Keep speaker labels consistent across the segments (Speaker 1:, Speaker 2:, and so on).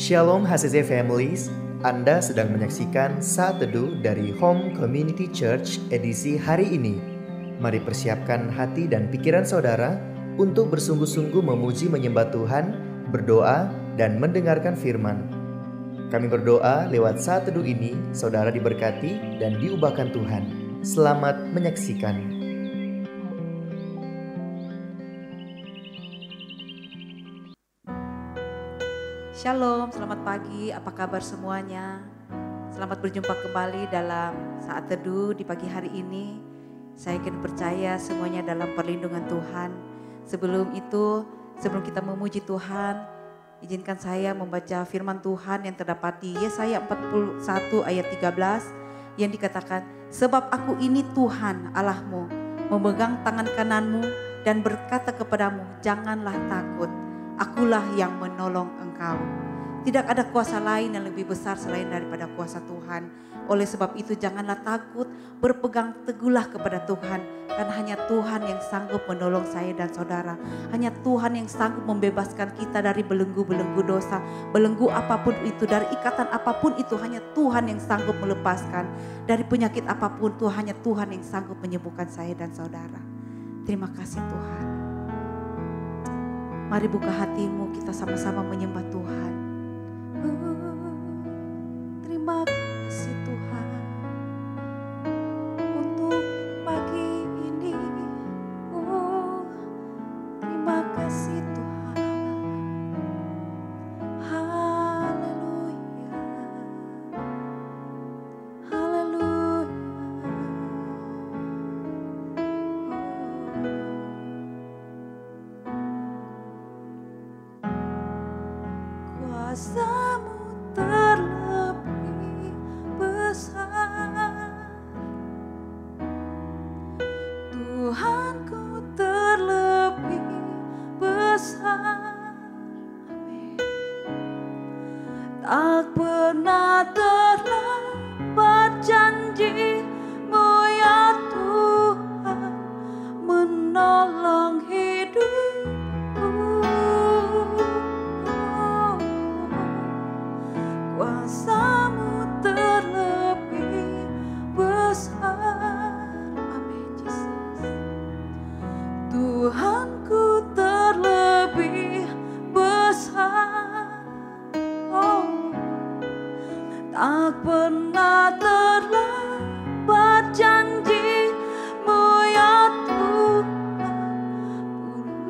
Speaker 1: Shalom HCC Families, Anda sedang menyaksikan Saat Teduh dari Home Community Church edisi hari ini. Mari persiapkan hati dan pikiran saudara untuk bersungguh-sungguh memuji menyembah Tuhan, berdoa, dan mendengarkan firman. Kami berdoa lewat Saat Teduh ini, saudara diberkati dan diubahkan Tuhan. Selamat menyaksikan.
Speaker 2: Shalom, selamat pagi, apa kabar semuanya? Selamat berjumpa kembali dalam Saat Teduh di pagi hari ini. Saya yakin percaya semuanya dalam perlindungan Tuhan. Sebelum kita memuji Tuhan, izinkan saya membaca firman Tuhan yang terdapat di Yesaya 41 ayat 13 yang dikatakan, sebab aku ini Tuhan Allahmu, memegang tangan kananmu dan berkata kepadamu, janganlah takut. Akulah yang menolong engkau. Tidak ada kuasa lain yang lebih besar selain daripada kuasa Tuhan. Oleh sebab itu janganlah takut, berpegang teguhlah kepada Tuhan. Karena hanya Tuhan yang sanggup menolong saya dan saudara. Hanya Tuhan yang sanggup membebaskan kita dari belenggu-belenggu dosa. Belenggu apapun itu, dari ikatan apapun itu, hanya Tuhan yang sanggup melepaskan. Dari penyakit apapun itu, hanya Tuhan yang sanggup menyembuhkan saya dan saudara. Terima kasih Tuhan. Mari buka hatimu, kita sama-sama menyembah Tuhan. Terima kasih Tuhan untuk pagi ini. Terima kasih Tuhan. Haleluya. Haleluya. Kuasa-Mu terlebih besar, Tuhanku terlebih besar. Amin. Tak pernah terlambat janji-Mu ya Tuhan, menolong hidupku. Kuasa-Mu terlebih besar. Amin Yesus. Tuhanku terlebih besar. Oh, tak pernah terlambat janji-Mu ya Tuhan,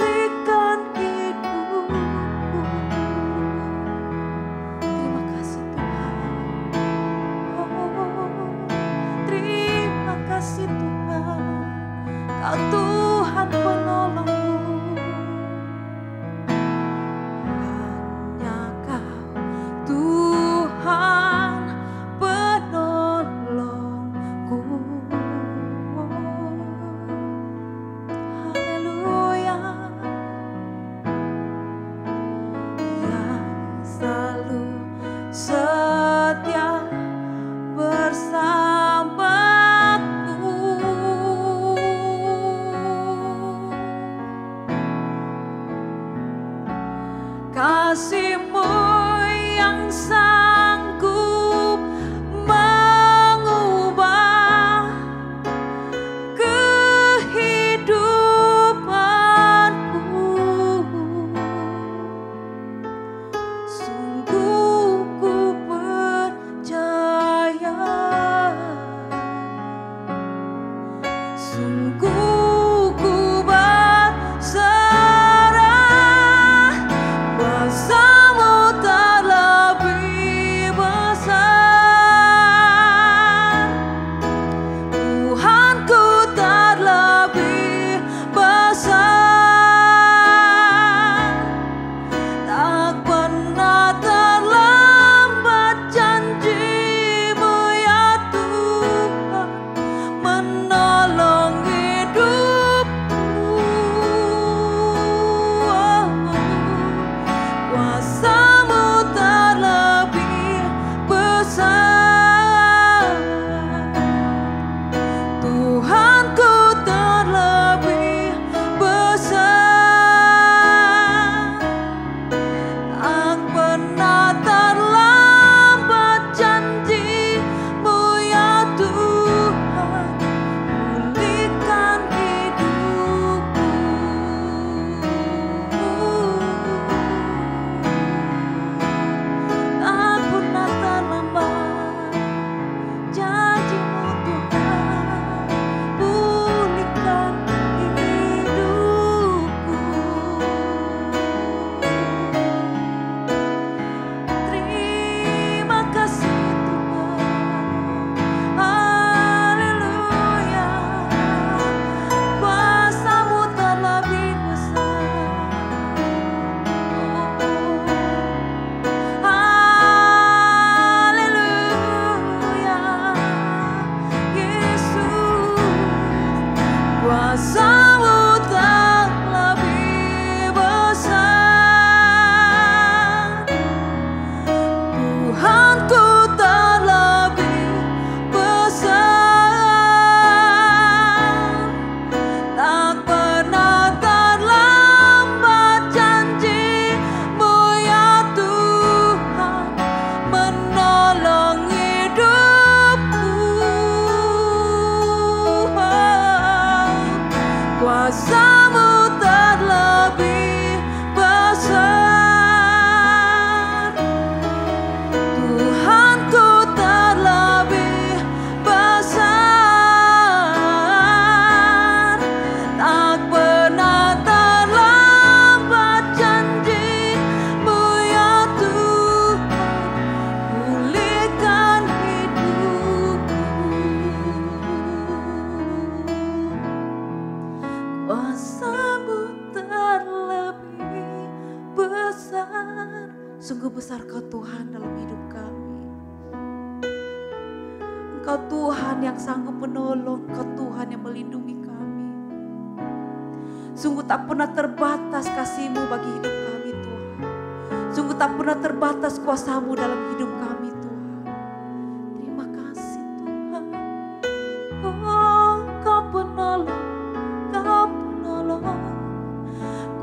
Speaker 2: pulihkan hidupku. Terima kasih Tuhan. Oh, terima kasih Tuhan. Kau Tuhan penolongku. Hanya Kau Tuhan penolongku. Haleluya. Yang selalu setia bersamaku. Kasih-Mu yang sanggup mengubah kehidupanku. Sungguh ku percaya, sungguh ku berserah bersama Sungguh besar Kau Tuhan dalam hidup kami. Engkau Tuhan yang sanggup menolong, Engkau Tuhan yang melindungi kami. Sungguh tak pernah terbatas kasih-Mu bagi hidup kami Tuhan. Sungguh tak pernah terbatas kuasa-Mu dalam hidup kami Tuhan. Terima kasih Tuhan. Oh, Kau penolong, Kau penolong.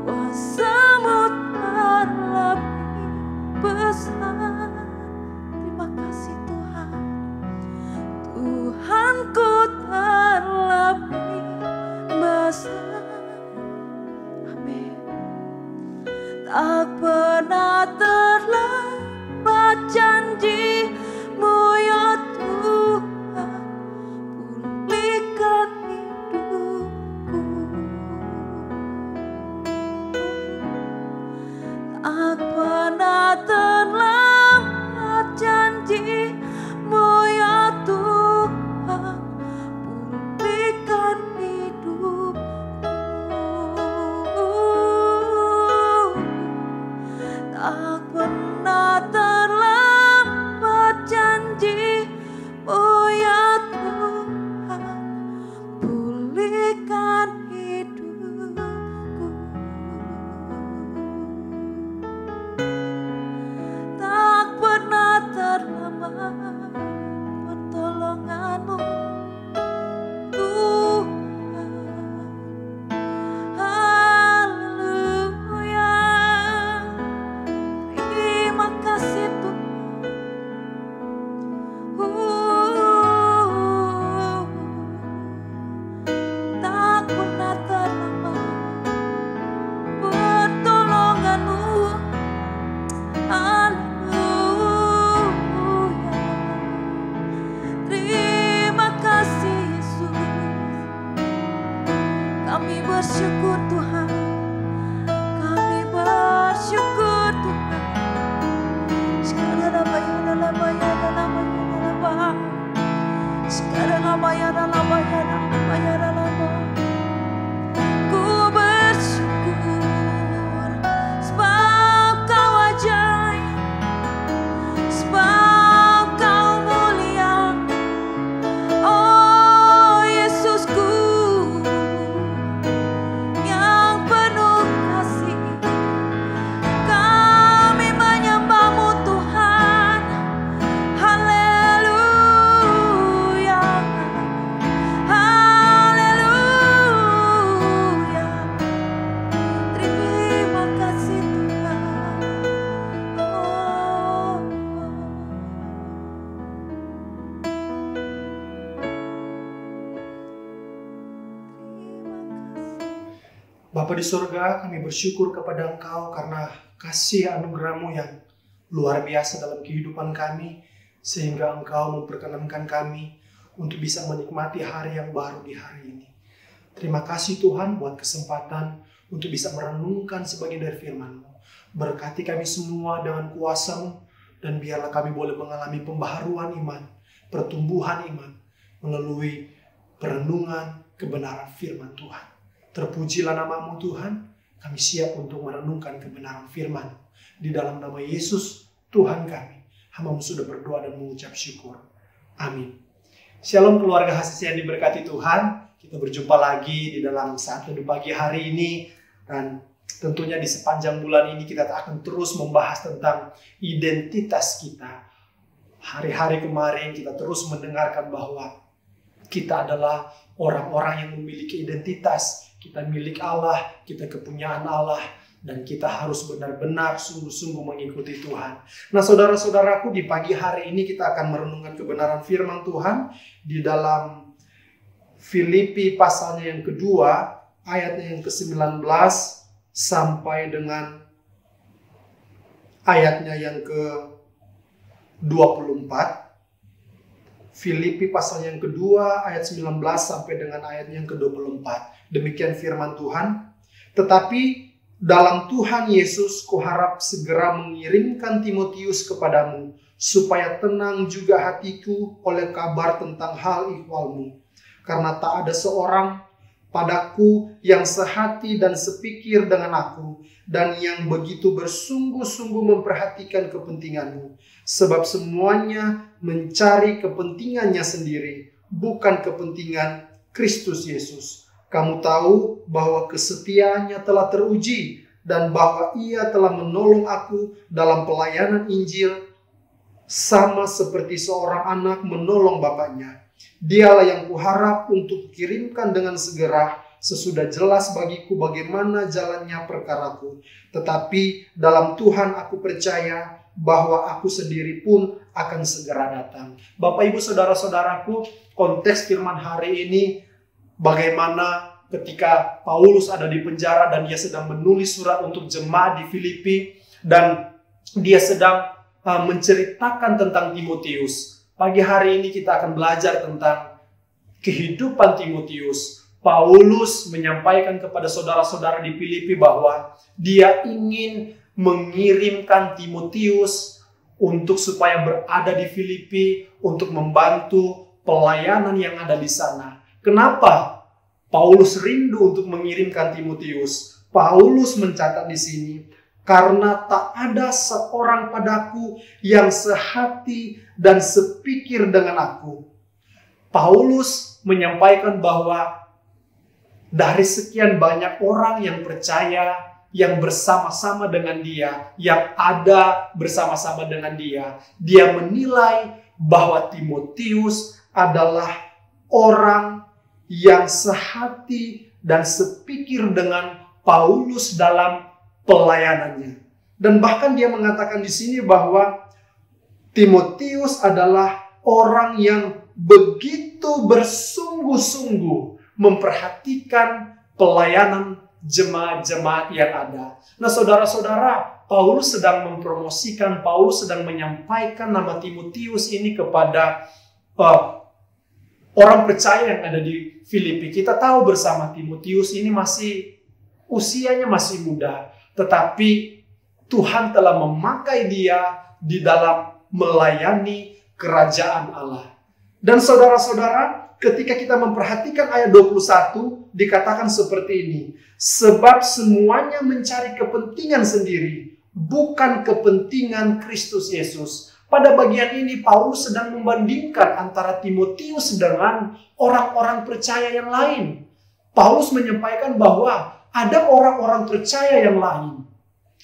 Speaker 2: Kuasa-Mu terlebih besar. Terima kasih Tuhan. Tuhanku terlebih besar. Amin. Tak pernah terlambat janji-Mu ya Tuhan, pulihkan hidupku. Tak pernah terlambat janji-Mu ya Tuhan, pulihkan hidupku. Tak pernah terlambat janji-Mu ya Tuhan, pulihkan hidupku. Tak pernah terlambat pertolongan-Mu Tuhan. Haleluya. Terima kasih Tuhan. Tak pernah terlambat pertolongan-Mu. Haleluya. Terima kasih Yesus. Kami bersyukur Tuhan. Kami bersyukur Tuhan. Sekarang apa ya dalam bayar dalam bayar. Sekarang apa ya dalam bayar dalam. Ku bersyukur sebab Kau ajaib, sebab Kau mulia. Oh Yesusku yang penuh kasih, kami menyembah-Mu Tuhan. Haleluya. Haleluya. Terima kasih Tuhan. Oh.
Speaker 3: Bapa di surga, kami bersyukur kepada Engkau karena kasih anugerah-Mu yang luar biasa dalam kehidupan kami, sehingga Engkau memperkenankan kami untuk bisa menikmati hari yang baru di hari ini. Terima kasih Tuhan buat kesempatan untuk bisa merenungkan sebagian dari firman-Mu. Berkati kami semua dengan kuasa-Mu, dan biarlah kami boleh mengalami pembaharuan iman, pertumbuhan iman, melalui perenungan kebenaran firman Tuhan. Terpujilah nama-Mu Tuhan, kami siap untuk merenungkan kebenaran firman. Di dalam nama Yesus, Tuhan kami, hamba-Mu sudah berdoa dan mengucap syukur. Amin. Shalom keluarga HCC yang diberkati Tuhan. Kita berjumpa lagi di dalam saat teduh pagi hari ini. Dan tentunya di sepanjang bulan ini kita akan terus membahas tentang identitas kita. Hari-hari kemarin kita terus mendengarkan bahwa kita adalah orang-orang yang memiliki identitas. Kita milik Allah, kita kepunyaan Allah, dan kita harus benar-benar sungguh-sungguh mengikuti Tuhan. Nah saudara-saudaraku, di pagi hari ini kita akan merenungkan kebenaran firman Tuhan di dalam Filipi pasalnya yang kedua, ayatnya yang ke-19 sampai dengan ayatnya yang ke-24. Filipi pasal yang kedua ayat 19 sampai dengan ayatnya yang ke-24. Demikian firman Tuhan. Tetapi dalam Tuhan Yesus kuharap segera mengirimkan Timotius kepadamu, supaya tenang juga hatiku oleh kabar tentang hal ihwalmu. Karena tak ada seorang padaku yang sehati dan sepikir dengan aku, dan yang begitu bersungguh-sungguh memperhatikan kepentinganmu. Sebab semuanya mencari kepentingannya sendiri, bukan kepentingan Kristus Yesus. Kamu tahu bahwa kesetiaannya telah teruji, dan bahwa ia telah menolong aku dalam pelayanan Injil, sama seperti seorang anak menolong bapaknya. Dialah yang kuharap untuk kirimkan dengan segera, sesudah jelas bagiku bagaimana jalannya perkaraku. Tetapi dalam Tuhan aku percaya bahwa aku sendiri pun akan segera datang. Bapak, Ibu, saudara-saudaraku, konteks firman hari ini bagaimana ketika Paulus ada di penjara dan dia sedang menulis surat untuk jemaat di Filipi, dan dia sedang menceritakan tentang Timotius. Pagi hari ini kita akan belajar tentang kehidupan Timotius. Paulus menyampaikan kepada saudara-saudara di Filipi bahwa dia ingin mengirimkan Timotius untuk supaya berada di Filipi untuk membantu pelayanan yang ada di sana. Kenapa Paulus rindu untuk mengirimkan Timotius? Paulus mencatat di sini, karena tak ada seorang padaku yang sehati dan sepikir dengan aku. Paulus menyampaikan bahwa dari sekian banyak orang yang percaya, yang bersama-sama dengan dia, yang ada bersama-sama dengan dia, dia menilai bahwa Timotius adalah orang yang sehati dan sepikir dengan Paulus dalam pelayanannya. Dan bahkan dia mengatakan di sini bahwa Timotius adalah orang yang begitu bersungguh-sungguh memperhatikan pelayanan jemaat-jemaat yang ada. Nah, saudara-saudara, Paulus sedang mempromosikan, Paulus sedang menyampaikan nama Timotius ini kepada orang percaya yang ada di Filipi. Kita tahu bersama Timotius ini usianya masih muda, tetapi Tuhan telah memakai dia di dalam melayani kerajaan Allah. Dan saudara-saudara, ketika kita memperhatikan ayat 21, dikatakan seperti ini. Sebab semuanya mencari kepentingan sendiri, bukan kepentingan Kristus Yesus. Pada bagian ini, Paulus sedang membandingkan antara Timotius dengan orang-orang percaya yang lain. Paulus menyampaikan bahwa ada orang-orang percaya yang lain.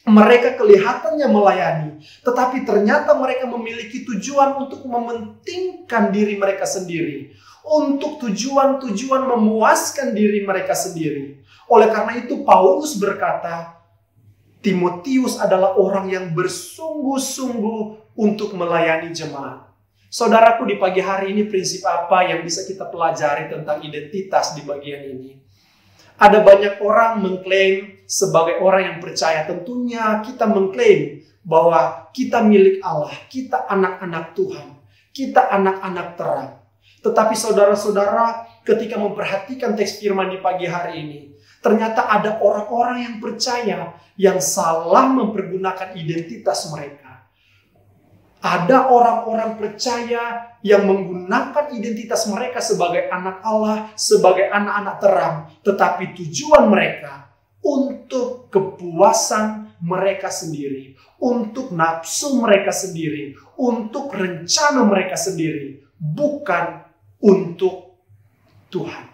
Speaker 3: Mereka kelihatannya melayani, tetapi ternyata mereka memiliki tujuan untuk mementingkan diri mereka sendiri, untuk tujuan-tujuan memuaskan diri mereka sendiri. Oleh karena itu Paulus berkata, Timotius adalah orang yang bersungguh-sungguh untuk melayani jemaat. Saudaraku, di pagi hari ini prinsip apa yang bisa kita pelajari tentang identitas di bagian ini? Ada banyak orang mengklaim sebagai orang yang percaya. Tentunya kita mengklaim bahwa kita milik Allah, kita anak-anak Tuhan, kita anak-anak terang. Tetapi saudara-saudara, ketika memperhatikan teks firman di pagi hari ini, ternyata ada orang-orang yang percaya yang salah mempergunakan identitas mereka. Ada orang-orang percaya yang menggunakan identitas mereka sebagai anak Allah, sebagai anak-anak terang. Tetapi tujuan mereka untuk kepuasan mereka sendiri, untuk nafsu mereka sendiri, untuk rencana mereka sendiri, bukan untuk Tuhan.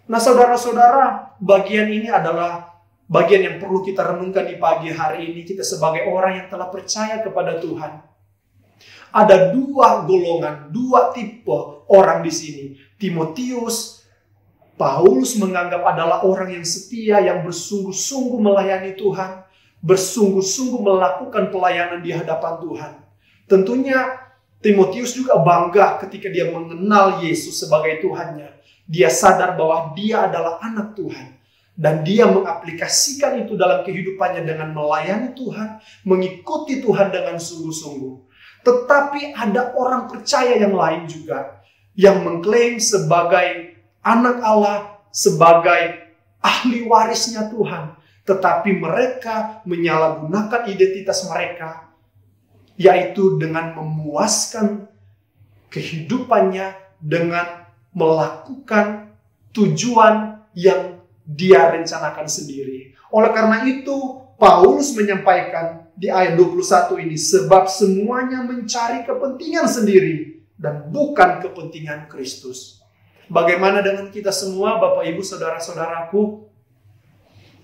Speaker 3: Nah, saudara-saudara, bagian ini adalah bagian yang perlu kita renungkan di pagi hari ini. Kita sebagai orang yang telah percaya kepada Tuhan. Ada dua golongan, dua tipe orang di sini. Timotius, Paulus menganggap adalah orang yang setia, yang bersungguh-sungguh melayani Tuhan, bersungguh-sungguh melakukan pelayanan di hadapan Tuhan. Tentunya Timotius juga bangga ketika dia mengenal Yesus sebagai Tuhannya. Dia sadar bahwa dia adalah anak Tuhan. Dan dia mengaplikasikan itu dalam kehidupannya dengan melayani Tuhan, mengikuti Tuhan dengan sungguh-sungguh. Tetapi ada orang percaya yang lain juga yang mengklaim sebagai anak Allah, sebagai ahli warisnya Tuhan. Tetapi mereka menyalahgunakan identitas mereka, yaitu dengan memuaskan kehidupannya dengan melakukan tujuan yang Dia rencanakan sendiri. Oleh karena itu, Paulus menyampaikan di ayat 21 ini, sebab semuanya mencari kepentingan sendiri dan bukan kepentingan Kristus. Bagaimana dengan kita semua, Bapak Ibu, saudara-saudaraku?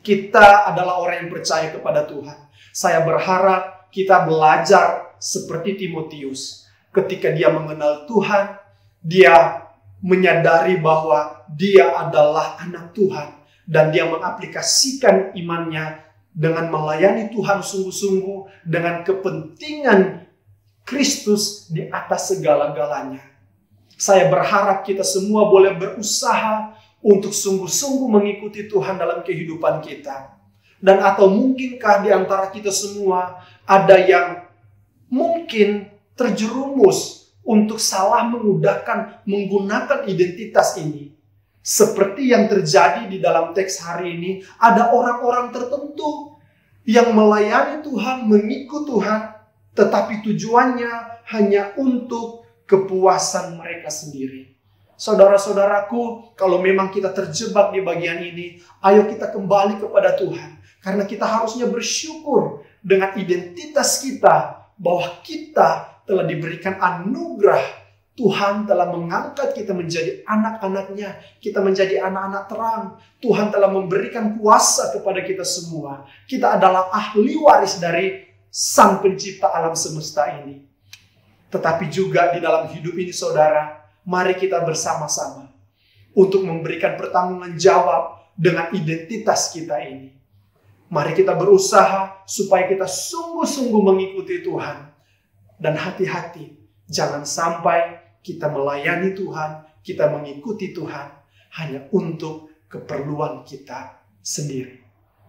Speaker 3: Kita adalah orang yang percaya kepada Tuhan. Saya berharap kita belajar seperti Timotius. Ketika dia mengenal Tuhan, dia menyadari bahwa dia adalah anak Tuhan. Dan dia mengaplikasikan imannya dengan melayani Tuhan sungguh-sungguh, dengan kepentingan Kristus di atas segala-galanya. Saya berharap kita semua boleh berusaha untuk sungguh-sungguh mengikuti Tuhan dalam kehidupan kita. Dan atau mungkinkah di antara kita semua ada yang mungkin terjerumus untuk salah menggunakan identitas ini. Seperti yang terjadi di dalam teks hari ini, ada orang-orang tertentu yang melayani Tuhan, mengikut Tuhan, tetapi tujuannya hanya untuk kepuasan mereka sendiri. Saudara-saudaraku, kalau memang kita terjebak di bagian ini, ayo kita kembali kepada Tuhan. Karena kita harusnya bersyukur dengan identitas kita, bahwa kita telah diberikan anugerah. Tuhan telah mengangkat kita menjadi anak-anaknya. Kita menjadi anak-anak terang. Tuhan telah memberikan kuasa kepada kita semua. Kita adalah ahli waris dari Sang Pencipta alam semesta ini. Tetapi juga di dalam hidup ini, saudara, mari kita bersama-sama untuk memberikan pertanggungan jawab dengan identitas kita ini. Mari kita berusaha supaya kita sungguh-sungguh mengikuti Tuhan. Dan hati-hati, jangan sampai kita melayani Tuhan, kita mengikuti Tuhan hanya untuk keperluan kita sendiri.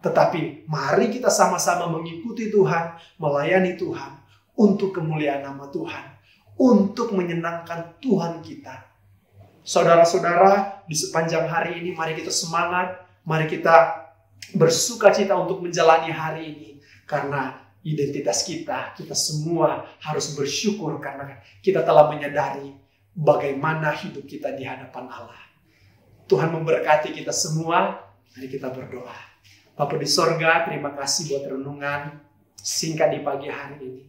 Speaker 3: Tetapi mari kita sama-sama mengikuti Tuhan, melayani Tuhan untuk kemuliaan nama Tuhan, untuk menyenangkan Tuhan kita. Saudara-saudara, di sepanjang hari ini mari kita semangat, mari kita bersuka cita untuk menjalani hari ini. Karena identitas kita semua harus bersyukur karena kita telah menyadari bagaimana hidup kita di hadapan Allah. Tuhan memberkati kita semua, mari kita berdoa. Bapa di sorga, terima kasih buat renungan singkat di pagi hari ini.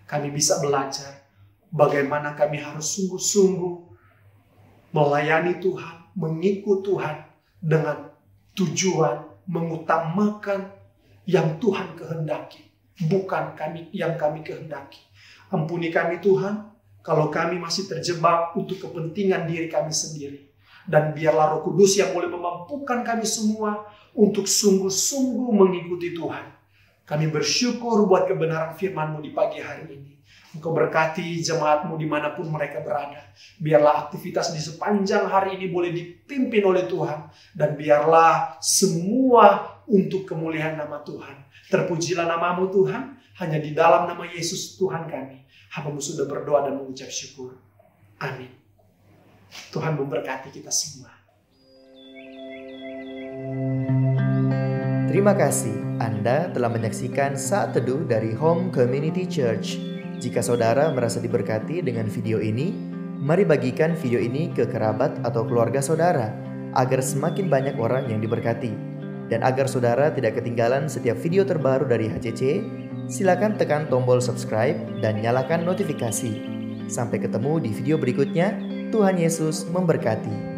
Speaker 3: Kami bisa belajar bagaimana kami harus sungguh-sungguh melayani Tuhan, mengikut Tuhan dengan tujuan mengutamakan yang Tuhan kehendaki, bukan yang kami kehendaki. Ampuni kami Tuhan, kalau kami masih terjebak untuk kepentingan diri kami sendiri. Dan biarlah Roh Kudus yang boleh memampukan kami semua untuk sungguh-sungguh mengikuti Tuhan. Kami bersyukur buat kebenaran firman-Mu di pagi hari ini. Engkau berkati jemaat-Mu dimanapun mereka berada. Biarlah aktivitas di sepanjang hari ini boleh dipimpin oleh Tuhan. Dan biarlah semua untuk kemuliaan nama Tuhan. Terpujilah nama-Mu Tuhan. Hanya di dalam nama Yesus Tuhan kami. Hamba-Mu sudah berdoa dan mengucap syukur. Amin. Tuhan memberkati kita semua.
Speaker 1: Terima kasih Anda telah menyaksikan Saat Teduh dari Home Community Church. Jika saudara merasa diberkati dengan video ini, mari bagikan video ini ke kerabat atau keluarga saudara, agar semakin banyak orang yang diberkati. Dan agar saudara tidak ketinggalan setiap video terbaru dari HCC, silakan tekan tombol subscribe dan nyalakan notifikasi. Sampai ketemu di video berikutnya. Tuhan Yesus memberkati.